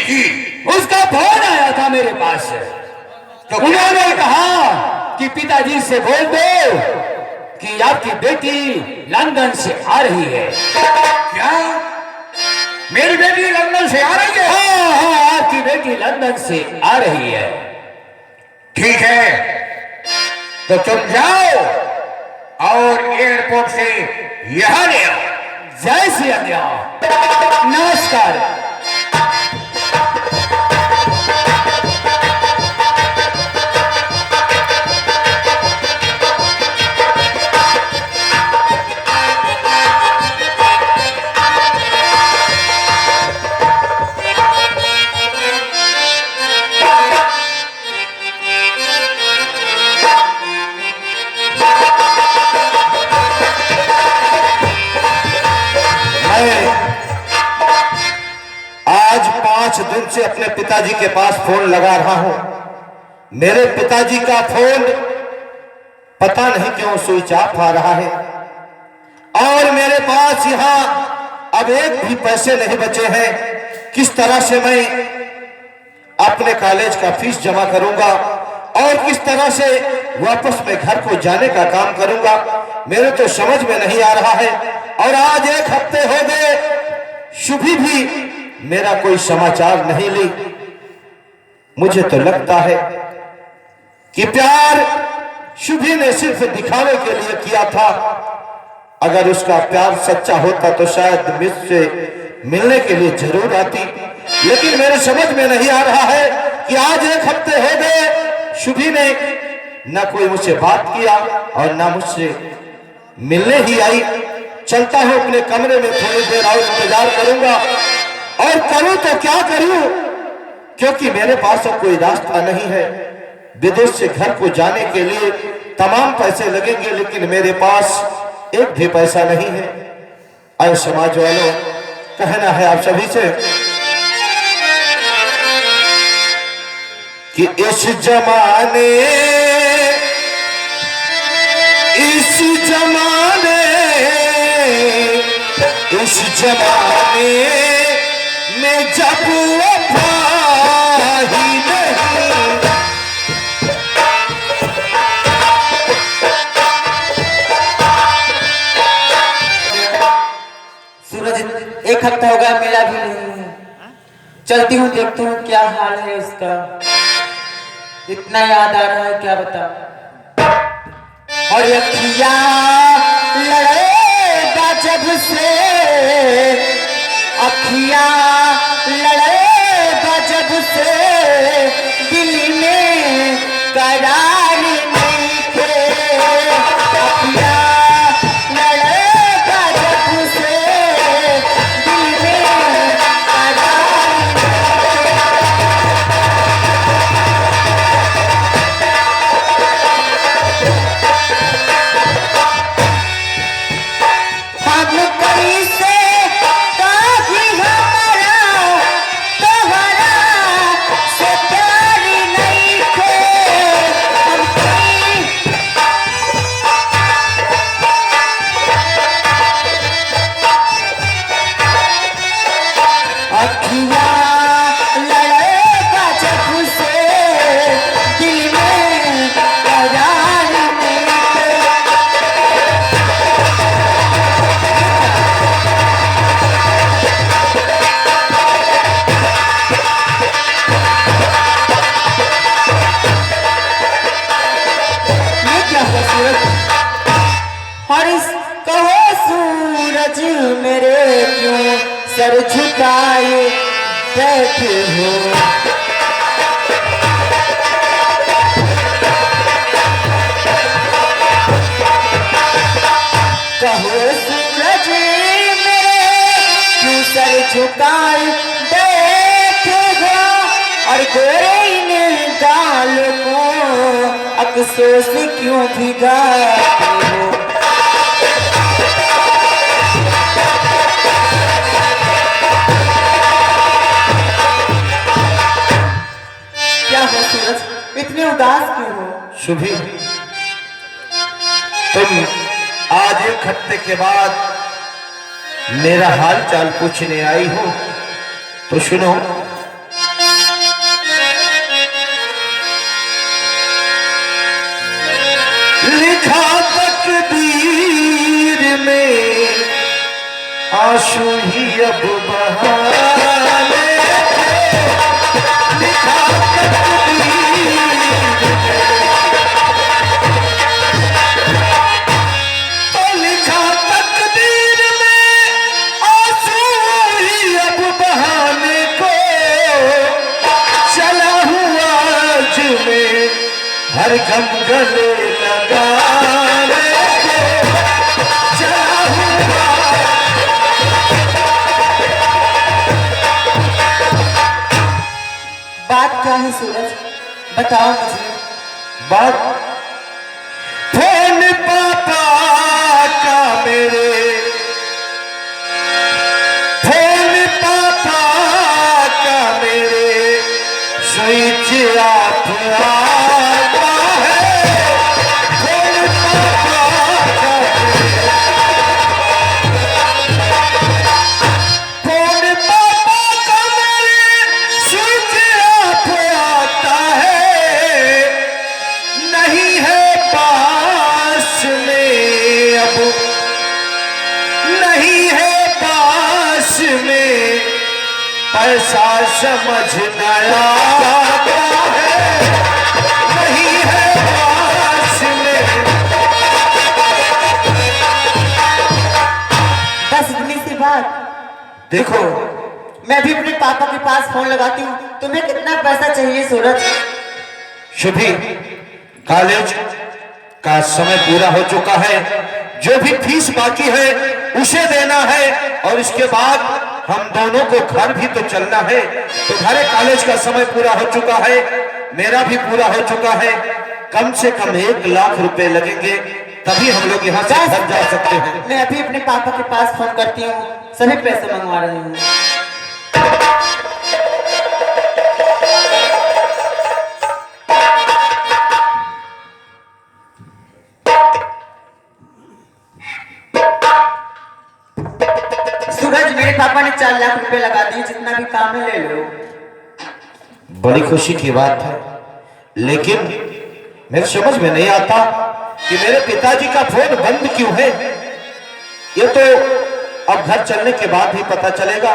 जी। उसका फोन आया था मेरे पास। तो उन्होंने कहा कि पिताजी से बोल दो कि आपकी बेटी लंदन से आ रही है। क्या मेरी बेटी लंदन से आ रही है? हाँ हाँ, आपकी बेटी लंदन से आ रही है। ठीक है, तो तुम जाओ और एयरपोर्ट से यहाँ ले आओ। जय श्री अज्ञा। नमस्कार। आज 5 दिन से अपने पिताजी के पास फोन लगा रहा हूं। मेरे पिताजी का फोन पता नहीं क्यों स्विच ऑफ आ रहा है और मेरे पास यहां अब एक भी पैसे नहीं बचे हैं। किस तरह से मैं अपने कॉलेज का फीस जमा करूंगा और किस तरह से वापस मैं घर को जाने का काम करूंगा, मेरे तो समझ में नहीं आ रहा है। और आज 1 हफ्ते हो गए, शुभी भी मेरा कोई समाचार नहीं ली। मुझे तो लगता है कि प्यार शुभी ने सिर्फ दिखावे के लिए किया था। अगर उसका प्यार सच्चा होता तो शायद मुझसे मिलने के लिए जरूर आती, लेकिन मेरे समझ में नहीं आ रहा है कि आज 1 हफ्ते हो गए, शुभी ने ना कोई मुझसे बात किया और ना मुझसे मिलने ही आई। चलता हूं अपने कमरे में, थोड़ी देर और इंतजार करूंगा। और करूं तो क्या करूं, क्योंकि मेरे पास अब कोई रास्ता नहीं है। विदेश से घर को जाने के लिए तमाम पैसे लगेंगे, लेकिन मेरे पास एक भी पैसा नहीं है। अरे समाज वालों, कहना है आप सभी से कि इस जमाने में जब वफा ही नहीं, सूरज 1 हफ्ता हो गया, मिला भी नहीं है। चलती हूँ, देखती हूँ क्या हाल है उसका। इतना याद आ रहा है क्या बता। और अखियां लड़ेगा जब से, अखियां लड़ेगा जब से, दिल में करार नहीं थे। अखियां लड़ेगा जब से, दिल में करार हम कैसे काफी हमारा तोहरा से प्यार नहीं थे। हम अखियां लड़ेगा जब से, दिल में करार नहीं थे। ये क्या हुआ सूरज? और इस कहो सूरज मेरे क्यों सर झुकाए बैठे हो। कहो सूरज मेरे क्यों सर झुकाए बैठे हो। और गोरे इन गाल को अफसोस क्यों भिगाते हो। क्या हो सूरज, इतने उदास क्यों हो? शुभी, तुम आज 1 हफ्ते के बाद मेरा हाल चाल पूछने आई हो, तो सुनो। आंसू ही अब बहाने लिखा तकदीर में आंसू ही अब बहाने को चला हुआ आज में हर गम गले लगाने को चला हुआ। बात क्या है सूरज, बताओ मुझे। बात फोन पापा का मेरे, फोन पापा का मेरे स्विच ऑफ आता है। फोन पापा का मेरे, फोन पापा का मेरे स्विच ऑफ आता है। नहीं है पास में अब, नहीं है पास में पैसा समझ न आता है। नहीं है पास में। बस इतनी सी बात। देखो मैं भी अपने पापा के पास फोन लगाती हूँ। तुम्हें कितना पैसा चाहिए सूरज? शुभी, कॉलेज का समय पूरा हो चुका है। जो भी फीस बाकी है उसे देना है और इसके बाद हम दोनों को घर भी तो चलना है। तुम्हारे कॉलेज का समय पूरा हो चुका है, मेरा भी पूरा हो चुका है। कम से कम 1 लाख रुपए लगेंगे, तभी हम लोग यहाँ से घर जा सकते हैं। मैं अभी अपने पापा के पास फोन करती हूँ, सभी पैसे मंगवा रही हूँ। सूरज, मेरे पापा ने 4 लाख रुपए लगा दिए, जितना भी काम है ले लो। बड़ी खुशी की बात है, लेकिन मेरे समझ में नहीं आता कि मेरे पिताजी का फोन बंद क्यों है। ये तो अब घर चलने के बाद ही पता चलेगा।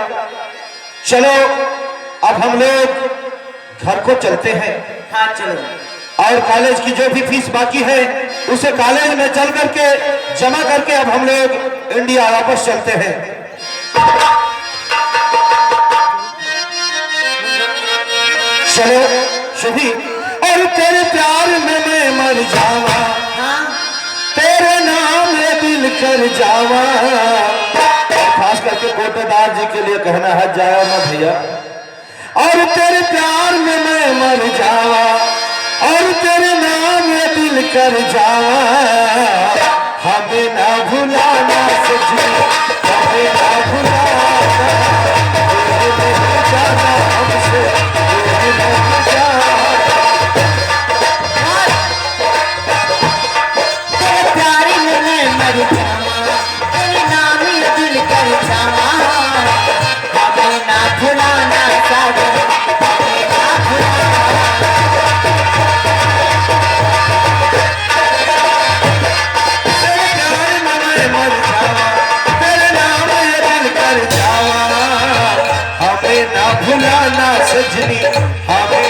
चलो अब हम लोग घर को चलते हैं हाँ चलो। और कॉलेज की जो भी फीस बाकी है उसे कॉलेज में चल करके जमा करके अब हम लोग इंडिया वापस चलते हैं। चलो शुभी, और तेरे प्यार में मैं मर जावा, हाँ तेरे नाम में दिल कर जावा। खास करके कोटेदार जी के लिए कहना है, जाया ना भैया। और तेरे प्यार में मैं मर जावा और तेरे नाम में दिल कर जावा। हमें ना भुलाना सजी, हमें ना भुलाना, नहीं जाना हमसे, नहीं जाना। तेरे प्यार में मैं मर जावा, तेरे नाम में दिल कर जावा। हमें ना भुलाना साजन, हमें ना भुलाना। तेरे प्यार में मैं मर जावा, तेरे नाम में दिल कर जावा। हमें ना भुलाना सजनी, हमें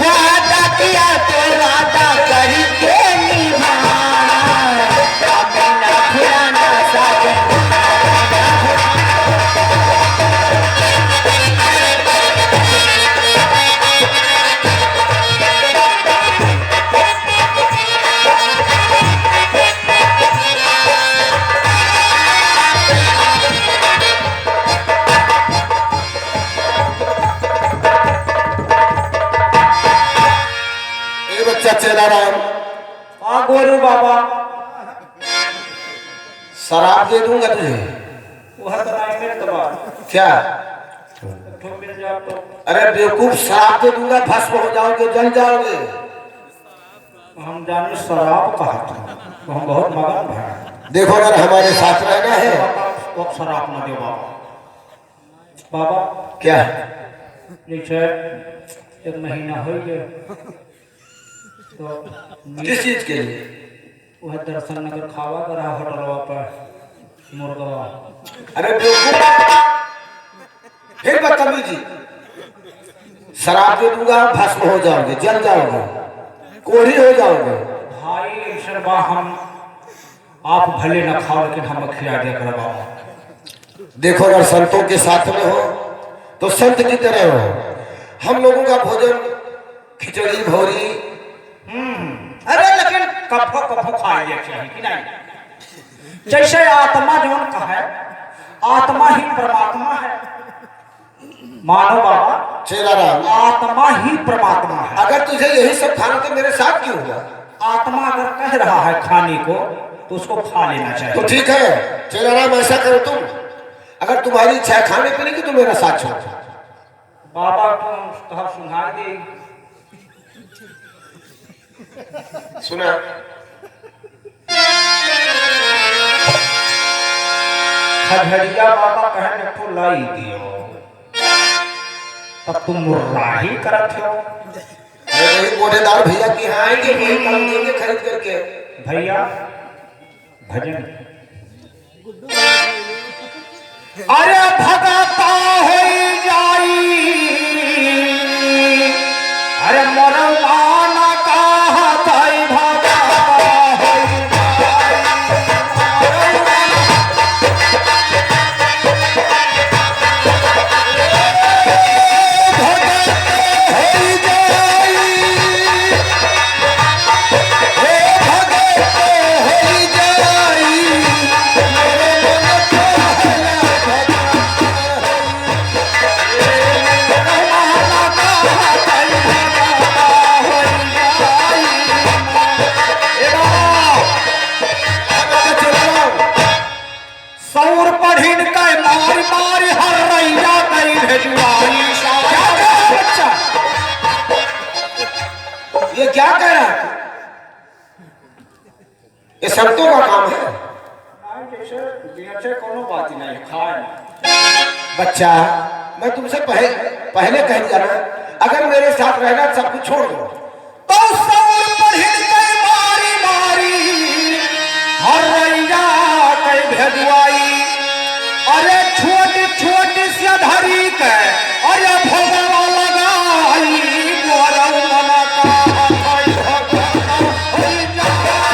वादा किया तो वादा करके निभाना। हमें ना भुलाना साजन, ये बच्चा चेला राम, हाँ गोरू बाबा, शराब दे दूंगा तुझे। वह कराएंगे तो बात क्या? तो मिल जाओ तो अरे बेवकूफ, शराब दे दूंगा, भस्म हो जाओगे, जल जाओगे। हम जाने शराब कहा था, तो हम बहुत मगन हैं। देखो अगर हमारे साथ रहना है। वो शराब न दे बाबा। बाबा क्या? जैसे 1 महीना हो गया तो किस चीज के लिए? वह दर्शन नगर खावा करा होटलवा पर मुर्गा। अरे बेवकूफ, फिर बदतमीजी। शराब दे दूंगा, भस्म हो जाओगे, जल जाओगे, कोढ़ी हो जाओगे। भाई शर्मा हम आप भले न खाओ लेकिन हम खिला दिया करो बाबा। देखो अगर संतों के साथ में हो तो संत की तरह हो। हम लोगों का भोजन खिचड़ी भोरी। अरे लेकिन कभो कभो खाइए चाहिए कि नहीं। जैसे आत्मा जो उनका है, आत्मा ही परमात्मा है। मानो बाबा, चेला राम, आत्मा ही परमात्मा है। अगर तुझे यही सब खाना तो मेरे साथ क्यों हुआ? आत्मा अगर कह रहा है खाने को तो उसको खा लेना तो चाहिए। ठीक है चेला राम, ऐसा करो तुम, अगर तुम्हारी इच्छा है खाने पीने की तो मेरा साथ छोड़। बाबा तुम सुनाई दे। सुना, खजड़िया बाबा कहने को लाई दियो, तब तुम मुर्राही करत हो। अरे वही मोटेदार भैया की यहाँ आएंगे, वही कम देंगे खरीद करके। भैया भजन अरे भगता हो जाई, अरे मरवाना कहा ताई भगता हो सौर पढ़िन के मारी मारी हर रैया कई भेजुआई। क्या कह रहा है बच्चा? ये क्या कह रहा है? ये संतों का काम है। जैसे कोनो बात ही नहीं, खाए बच्चा, मैं तुमसे पहले कह दिया ना, अगर मेरे साथ रहना सब कुछ छोड़ दो। तो सौर पढ़िन के मारी मारी हर रैया कई भेजुआई। अरे छोटी छोटी से धरी के अरे भगवा लगाई, गोरव मना का हथई भगवा होई जाई।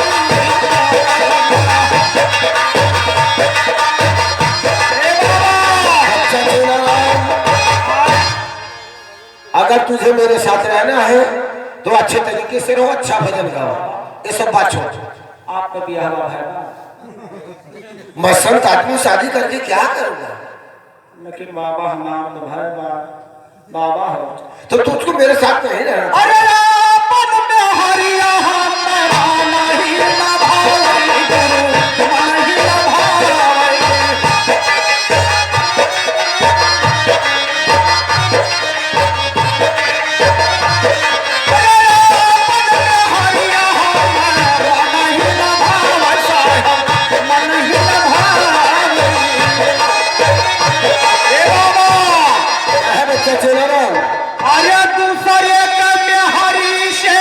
ए बाबा, अच्छा चेला राम, अगर तुझे मेरे साथ रहना है तो अच्छे तरीके से रहो, अच्छा भजन गाओ, ये सब बात छोड़। आपका ब्याह हुआ है ना? मैं संत आदमी शादी करके क्या करूंगा? लेकिन बाबा हमारा तो भाई बाबा हो। तो तुझको मेरे साथ नहीं रहना। अरे आपन में हरिया हमारा नहीं ना भाई, गुरु नहीं ना भाई। अरे आपन में हरिया हमारा नहीं ना भाई, साहब मन ही ना भाई। ए बाबा, है बच्चा चेला राम, अरे दूसरे के बिहारी से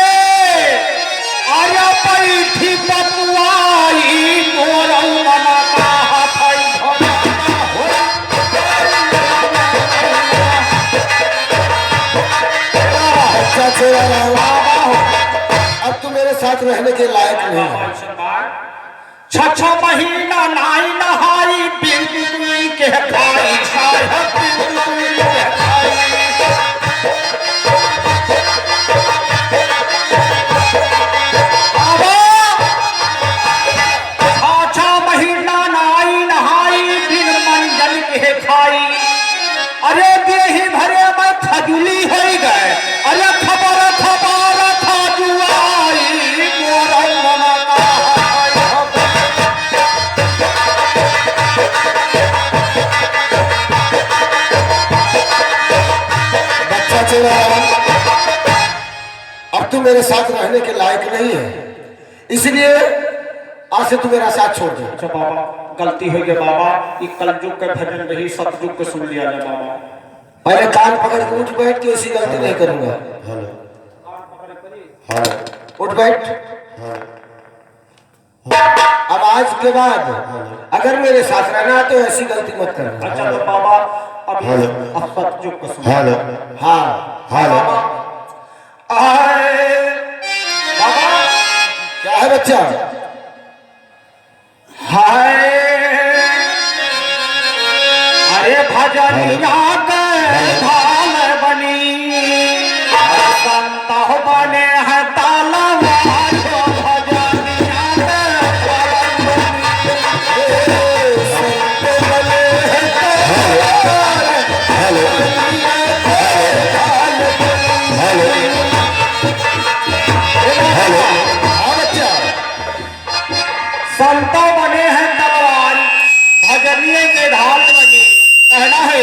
अरे पैठी पपुआई, गोरऊ मना का हथई भगवा होई। अच्छा चेला राम, अब तू मेरे साथ रहने के लायक नहीं है। छह महीना नाई नहाई, बिल्कुल के खाई साहब, बिल्कुल के खाई। छह महीना नाई नहाई, बिन मंजन के खाई। अरे देही भरे में खजुली हो गए, अरे खबर खबर खजुआई, गोरऊ मना का बच्चा चेला राम, अब तू मेरे साथ रहने के लायक नहीं है, इसलिए आज से तू मेरा साथ छोड़ दे। अच्छा बाबा, गलती हो गई बाबा, ये कलयुग के भजन रही, सतयुग के सुन लिया जाए बाबा। पहले कान पकड़ के उठ बैठ के ऐसी गलती नहीं करूंगा। उठ बैठ। अब आज के बाद अगर मेरे साथ रहना तो ऐसी गलती मत करना। अच्छा तो बाबा अभी अब सच को सुनो। हेलो हाँ हेलो आए बाबा क्या है बच्चा? हाय अरे भजनिया के ढाल बनी संत बने हैं तालावार जो भजनिया के ढाल संतों बने हैं तलवार भजनिए के ढाल बनी। कहना है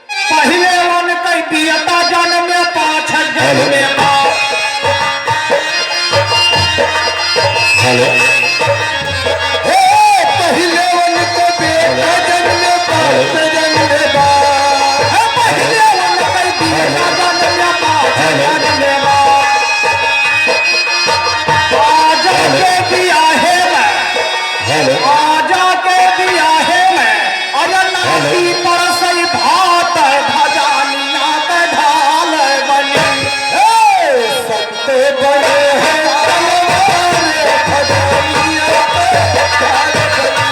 पहले वन कई पियता जन्म में पाछ जन्म में हेलो पहले उनको बेटा जन्मे पाप जन्मे बाप। पहले वन कई पियता जन्म में पाछ जन्म में आजा के दिया है मैं हेलो आजा के दिया है मैं अरे नाती पर सही भात भजानिया के ढाल बनी। संत बड़े हैं तलवार भजनिया के ढाल बनी है।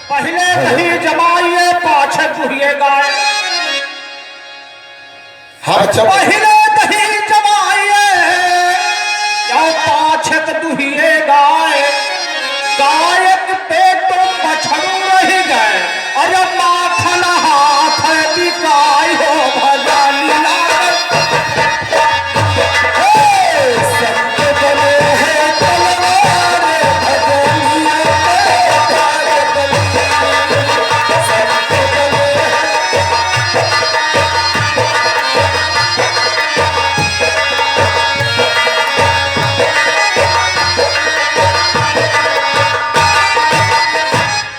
पहले कहीं जमाइए पाछे दुहिए गाय हाँ बच्चा पहले कहीं जमाइए या पाछे दुहिए गाय गायक पेट बछड़ू रह गए अरे माखन हाथ बिकाई हो भजनिया संत बड़े हैं तलवार भजनिया के ढाल बनी है। संत बड़े हैं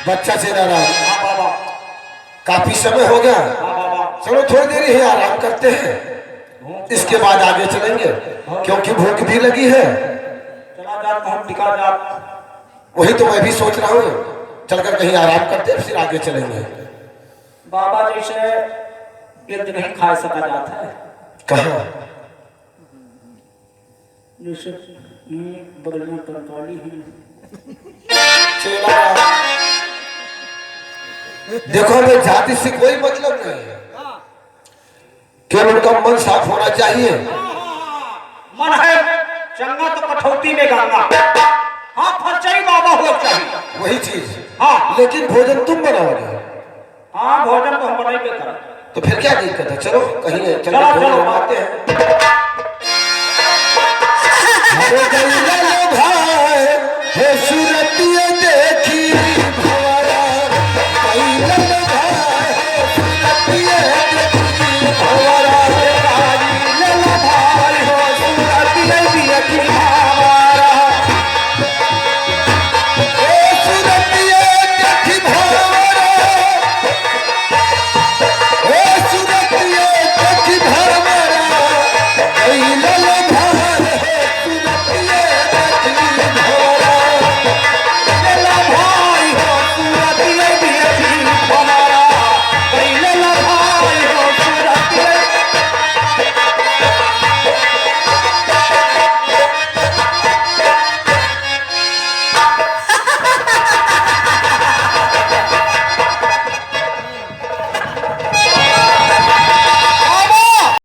बच्चा चेहरा रहा। हाँ बाबा काफी समय हो गया, हाँ बाबा चलो थोड़ी देर ही आराम करते हैं, इसके बाद आगे चलेंगे क्योंकि भूख भी लगी है। चला जा हम टिका जा वही तो मैं भी सोच रहा हूँ, चलकर कहीं आराम करते हैं फिर आगे चलेंगे। बाबा जैसे गिद्ध नहीं खा सका जाता है कहाँ? जैसे बगल में कंकाली है चेला देखो हमें जाति से कोई मतलब नहीं है, केवल उनका मन साफ होना चाहिए। मन है चंगा तो कठौती में गंगा। हाँ फरचाई बाबा हो चाहिए वही चीज। हाँ लेकिन भोजन तुम बनाओगे हाँ भोजन तो हम बनाएंगे करें। तो फिर क्या दिक्कत है? चलो कहीं चलो चलो, भोजन चलो। बनाते हैं।